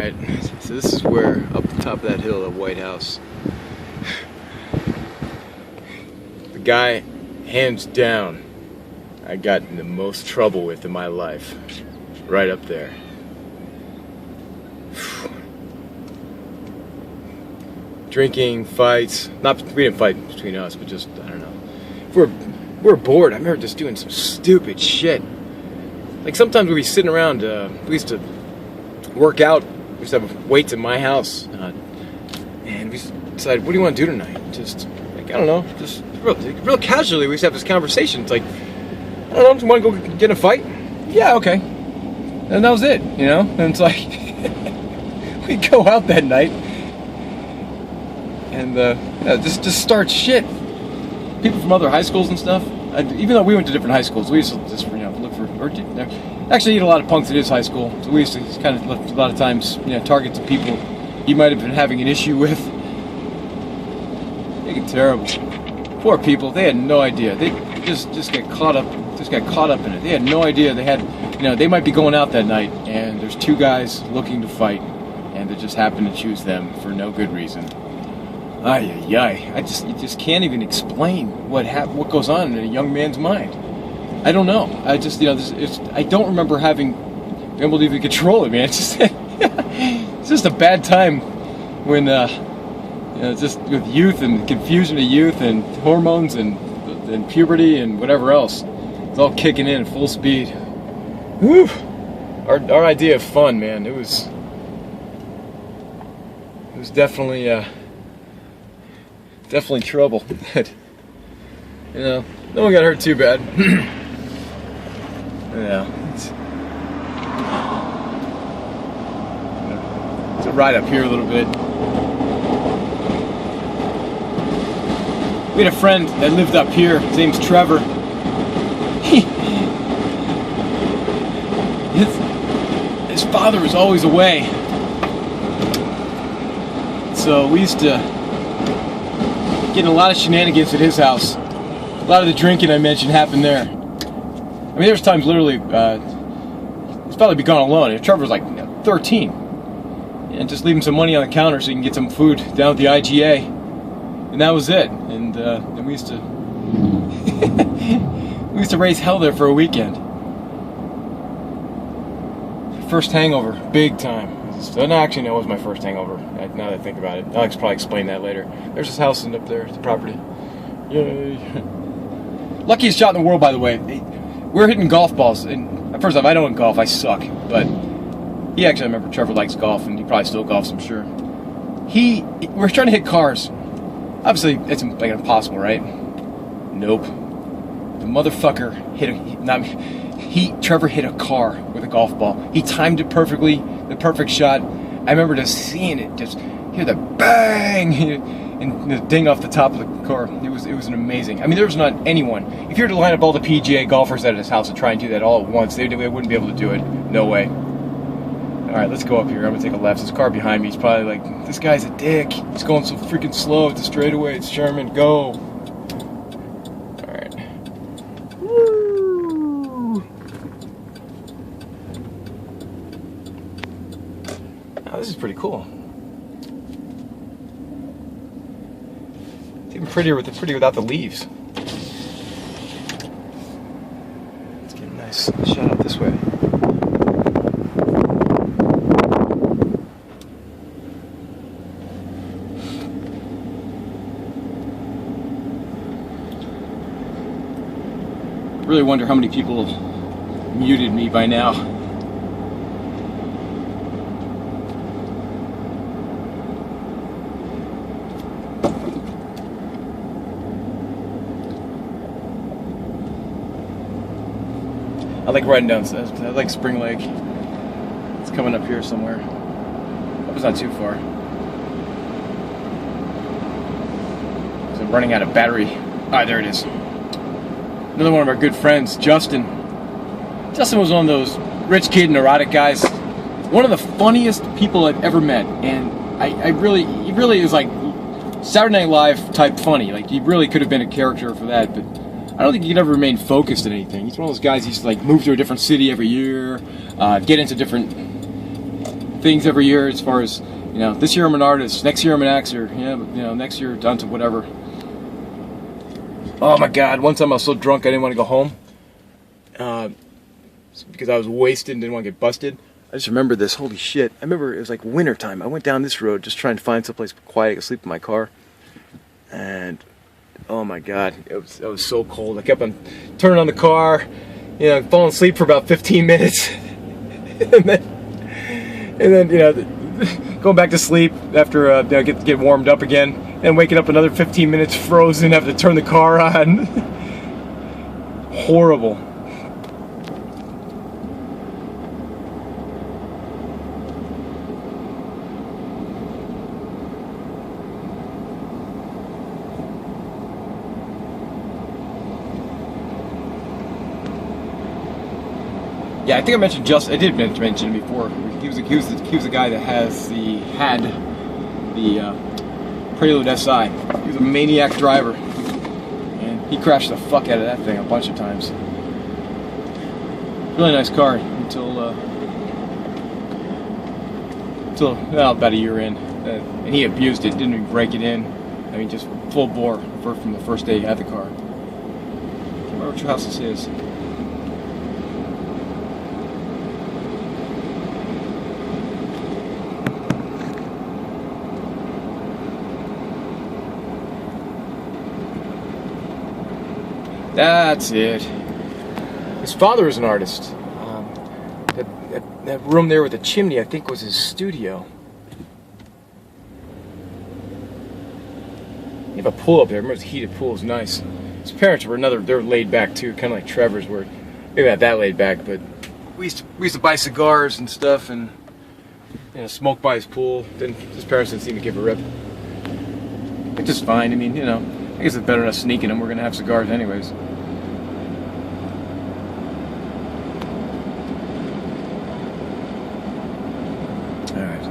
Alright, so this is where, up the top of that hill, the White House. The guy, hands down, I got in the most trouble with in my life. Right up there. Drinking, fights. We didn't fight between us, but just, I don't know. We're bored. I remember just doing some stupid shit. Like sometimes we'd be sitting around, we used to work out. We used to have weights in my house. And we decided, what do you want to do tonight? Just, like, I don't know, just real casually, we used to have this conversation. It's like, I don't know, do you want to go get in a fight? Yeah, okay. And that was it, you know? And it's like, we'd go out that night and just start shit. People from other high schools and stuff, even though we went to different high schools, we used to just, you know, look for, actually eat a lot of punks at his high school, so we used to kind of a lot of times, you know, target the people he might have been having an issue with. Making terrible. Poor people, they had no idea. They just got caught up in it. They had no idea they had, you know, they might be going out that night and there's two guys looking to fight and they just happen to choose them for no good reason. Ay, ay, ay. You just can't even explain what goes on in a young man's mind. I don't know. I just, you know, I don't remember being able to even control it, man. It's just, it's just a bad time when, you know, just with youth and confusion of youth and hormones and puberty and whatever else. It's all kicking in at full speed. Woo! Our idea of fun, man. It was definitely trouble. But, you know, no one got hurt too bad. Yeah. It's a ride up here a little bit. We had a friend that lived up here. His name's Trevor. His father was always away. So we used to get in a lot of shenanigans at his house. A lot of the drinking I mentioned happened there. I mean, there was times literally, his father would be gone alone. And Trevor was like 13. And just leave him some money on the counter so he can get some food down at the IGA. And that was it. And then we used to we used to raise hell there for a weekend. First hangover, big time. No, actually, no, it was my first hangover. Now that I think about it, I'll probably explain that later. There's this house up there, the property. Yay! Luckiest shot in the world, by the way. We're hitting golf balls, and first off, I don't golf. I suck. But he actually, I remember Trevor likes golf, and he probably still golfs, I'm sure. We're trying to hit cars. Obviously, it's like impossible, right? Nope. The motherfucker Trevor hit a car with a golf ball. He timed it perfectly, the perfect shot. I remember just seeing it, just hear the bang and the ding off the top of the car. It was an amazing. I mean, there was not anyone. If you were to line up all the PGA golfers at his house and try and do that all at once, they wouldn't be able to do it. No way. All right, let's go up here. I'm gonna take a left. This car behind me is probably like, this guy's a dick. He's going so freaking slow at the straightaway. It's Sherman. Go. All right. Woo. Oh, this is pretty cool. It's even pretty without the leaves. Let's get a nice shot out this way. I really wonder how many people have muted me by now. I like riding down. I like Spring Lake. It's coming up here somewhere. Hope it's not too far. So I'm running out of battery. Ah, there it is. Another one of our good friends, Justin. Justin was one of those rich kid neurotic guys. One of the funniest people I've ever met, and he really is like Saturday Night Live type funny. Like, he really could have been a character for that, but I don't think he could ever remain focused on anything. He's one of those guys. He used to like move to a different city every year, get into different things every year as far as, this year I'm an artist, next year I'm an actor, next year down to whatever. Oh my God, one time I was so drunk I didn't want to go home because I was wasted and didn't want to get busted. I just remember this, holy shit. I remember it was like winter time. I went down this road just trying to find someplace quiet I could sleep in my car. And oh my God, it was so cold. I kept on turning on the car, falling asleep for about 15 minutes. and then going back to sleep after get warmed up again, and waking up another 15 minutes frozen, have to turn the car on. Horrible. Yeah, I think I mentioned I did mention him before. He was the guy that had the Prelude SI. He was a maniac driver, and he crashed the fuck out of that thing a bunch of times. Really nice car until about a year in, and he abused it. Didn't even break it in. I mean, just full bore from the first day he had the car. I can't remember which house this is. That's it. His father is an artist. That room there with the chimney, I think, was his studio. You have a pool up there. I remember the heated pool was nice. His parents were they're laid back too, kind of like Trevor's were. Maybe not that laid back, but we used to buy cigars and stuff and smoke by his pool. Then his parents didn't seem to give a rip. It's just fine. I mean, I guess it's better than us sneaking them. We're gonna have cigars anyways. Alright.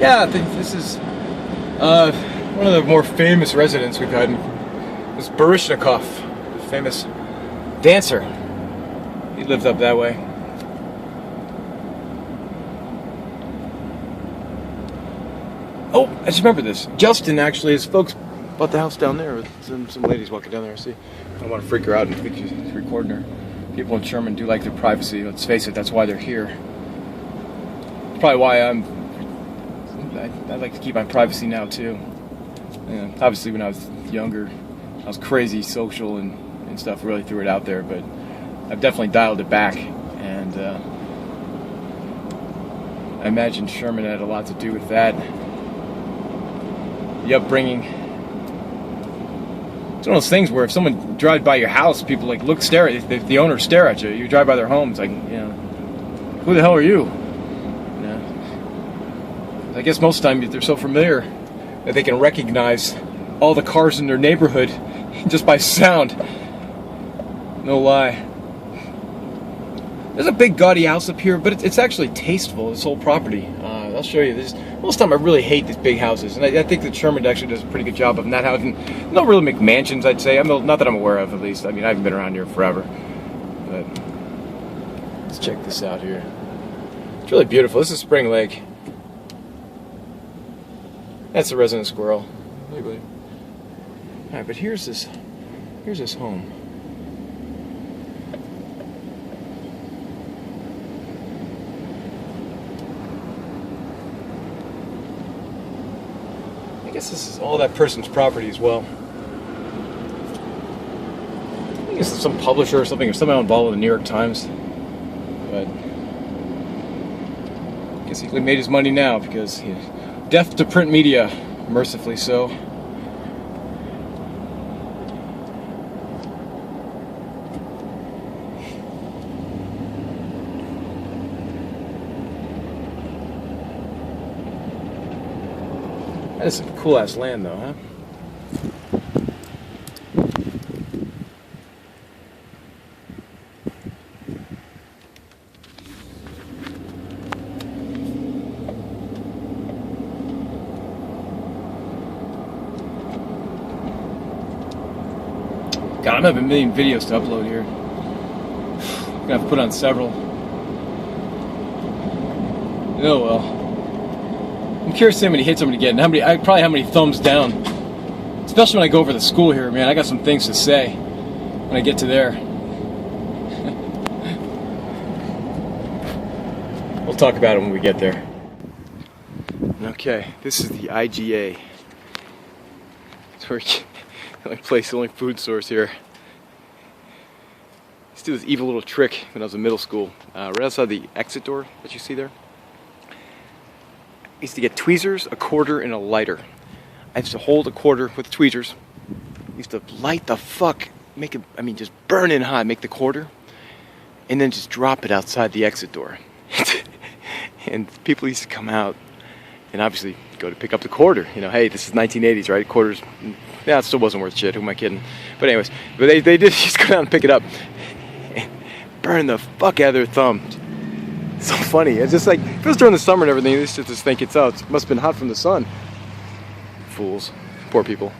I think this is one of the more famous residents we've had. This Baryshnikov, the famous dancer. He lived up that way. Oh, I just remember this. Justin, actually, his folks bought the house down there with some ladies walking down there. See, I don't want to freak her out and think she's recording her. People in Sherman do like their privacy. Let's face it, that's why they're here. It's probably why I like to keep my privacy now too. Obviously, when I was younger, I was crazy social and stuff. Really threw it out there, but I've definitely dialed it back. And I imagine Sherman had a lot to do with that. The upbringing. It's one of those things where if someone drives by your house, people stare at you. The owners stare at you. You drive by their home, it's like, who the hell are you? I guess most of the time they're so familiar that they can recognize all the cars in their neighborhood just by sound. No lie. There's a big gaudy house up here, but it's actually tasteful, this whole property. I'll show you this. Most of the time I really hate these big houses, and I think that Sherman actually does a pretty good job of not having, don't really McMansions, I'd say. Not that I'm aware of, at least. I mean, I haven't been around here forever. But let's check this out here. It's really beautiful. This is Spring Lake. That's the resident squirrel. Alright, but here's this home. I guess this is all that person's property as well. I guess it's some publisher or something, or somehow involved with the New York Times. But I guess he made his money now because death to print media, mercifully so. That is some cool ass land though, huh? God, I'm gonna have a million videos to upload here. I'm gonna have to put on several. Oh well. I'm curious to see how many hits I'm gonna get, and probably how many thumbs down. Especially when I go over the school here, man. I got some things to say when I get to there. We'll talk about it when we get there. Okay, this is the IGA. It's where the only food source here. I used to do this evil little trick when I was in middle school. Right outside the exit door that you see there. I used to get tweezers, a quarter, and a lighter. I used to hold a quarter with tweezers. I used to light the fuck, just burn in hot, make the quarter, and then just drop it outside the exit door. And people used to come out and obviously go to pick up the quarter. You know, hey, this is 1980s, right? Quarters, yeah, it still wasn't worth shit. Who am I kidding? But anyways, they did just go down and pick it up and burn the fuck out of their thumb. It's so funny. It's just like, if it was during the summer and everything, they used to just think it must have been hot from the sun. Fools. Poor people.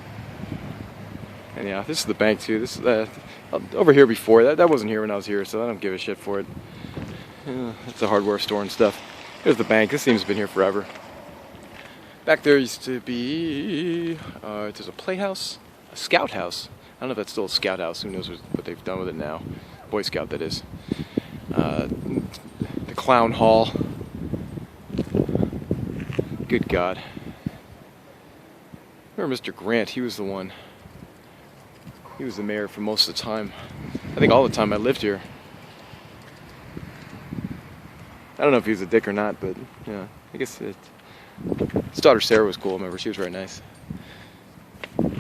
And yeah, this is the bank too. This is over here before. That wasn't here when I was here, so I don't give a shit for it. It's a hardware store and stuff. Here's the bank. This seems to have been here forever. Back there used to be, there's a playhouse, a scout house. I don't know if that's still a scout house. Who knows what they've done with it now. Boy Scout, that is. The clown hall. Good God. I remember Mr. Grant. He was the one. He was the mayor for most of the time. I think all the time I lived here. I don't know if he was a dick or not, but yeah, I guess his daughter Sarah was cool. I remember she was very nice.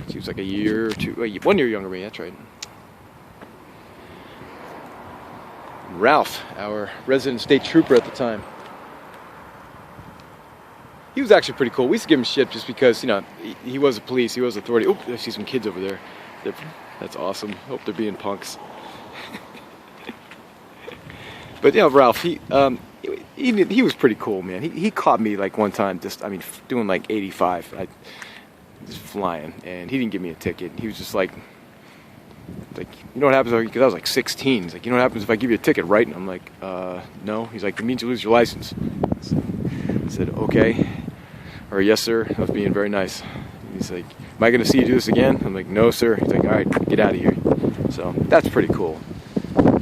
She was like a year or two, 1 year younger than me. That's right. Ralph, our resident state trooper at the time, he was actually pretty cool. We used to give him shit just because, you know, he was the police, he was authority. Oh, I see some kids over there. That's awesome. Hope they're being punks. But yeah, Ralph, he was pretty cool, man. He caught me like one time, doing like 85, just flying, and he didn't give me a ticket. He was just like, you know what happens? Because I was like 16. He's like, you know what happens if I give you a ticket, right? And I'm like, no. He's like, it means you lose your license. I said, okay, or yes, sir. I was being very nice. He's like, am I going to see you do this again? I'm like, no, sir. He's like, all right, get out of here. So that's pretty cool.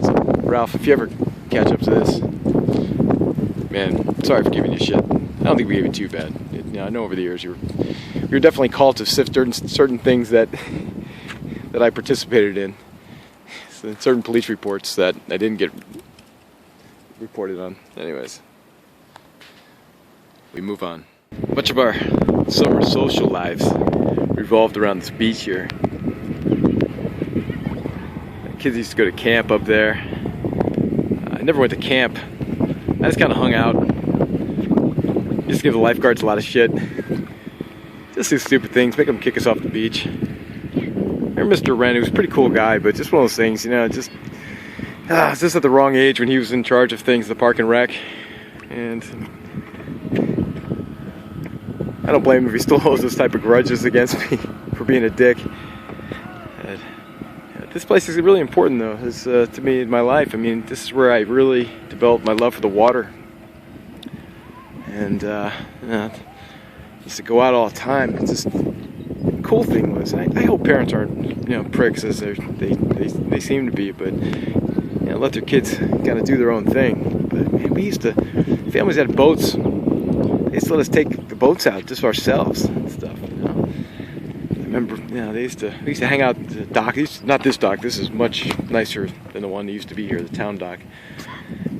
So, Ralph, if you ever catch up to this, man, sorry for giving you shit. I don't think we gave you too bad. I know over the years you were definitely called to sift certain things that I participated in. So certain police reports that I didn't get reported on. Anyways, we move on. Much of our summer social lives revolved around this beach here. Kids used to go to camp up there. I never went to camp. I just kind of hung out. Just give the lifeguards a lot of shit. Just do stupid things, make them kick us off the beach. I remember Mr. Wren, he was a pretty cool guy, but just one of those things, you know, just at the wrong age when he was in charge of things, the park and rec. And I don't blame him if he still holds those type of grudges against me for being a dick. This place is really important, though, to me in my life. I mean, this is where I really developed my love for the water. And I used to go out all the time. It's just, the cool thing was, I hope parents aren't, you know, pricks as they seem to be, but you know, let their kids kind of do their own thing. But man, families had boats. They used to let us take the boats out just for ourselves and stuff. You know? I remember, you know, we used to hang out at the dock. Not this dock. This is much nicer than the one that used to be here, the town dock.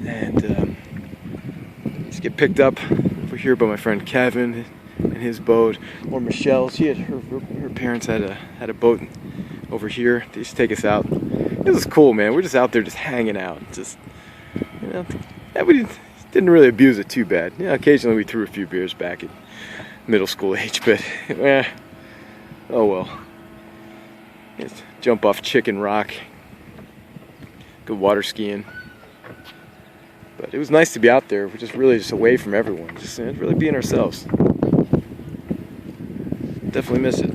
And used to get picked up over here by my friend Kevin and his boat, or Michelle. She had her parents had a boat over here. They used to take us out. It was cool, man. We're just out there, just hanging out. Just, you know, we didn't really abuse it too bad. You know, occasionally we threw a few beers back at middle school age, but oh well. Just jump off Chicken Rock, go water skiing. But it was nice to be out there. We're just really just away from everyone, just really being ourselves. Definitely miss it.